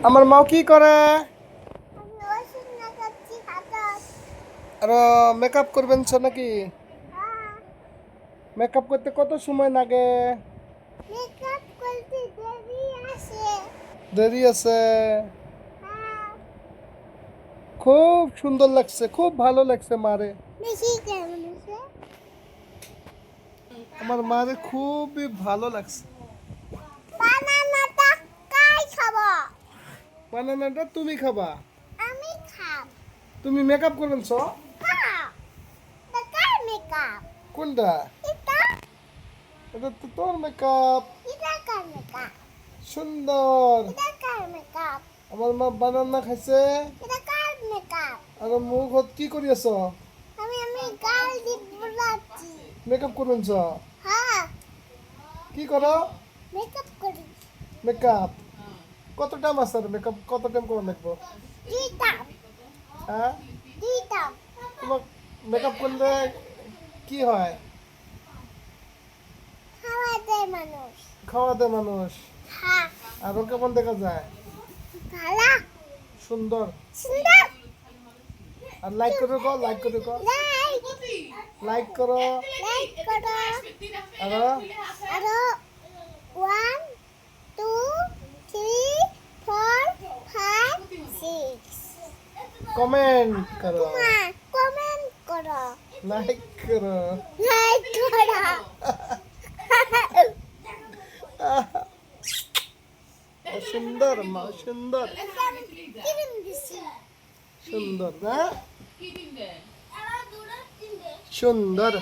আমার মাও কি করে? আর মেকআপ করবেন ছ নাকি? মেকআপ করতে কত সময় লাগে? দেরি আছে। খুব সুন্দর লাগছে, খুব ভালো লাগছে মারে। আমার মারে খুবই ভালো লাগছে। বানানাটা তুমি খাবা? তুমি মেকআপ করবেন ছ? কোনটা? এটা তো তোর মেকআপ। সুন্দর। আমার মা বানানা খাইছে। আর মুখত কি করি আছ? মেকআপ করবেন ছ? কি করো? মেকআপ কত টাইম আছে? মেকআপ কত টাইম করে লাগবো? হ্যাঁ, তোমার মেকআপ করলে কি হয়? খাওয়া দেয় মানুষ। আরো কেমন দেখা যায়? সুন্দর। আর লাইক করো গো, লাইক করো গো, লাইক করো। আরো 1 2 3 4 5 6 কমেন্ট করো, কমেন্ট করো, লাইক করো। লাইক করো। সুন্দর মা, সুন্দর সুন্দর না? সুন্দর।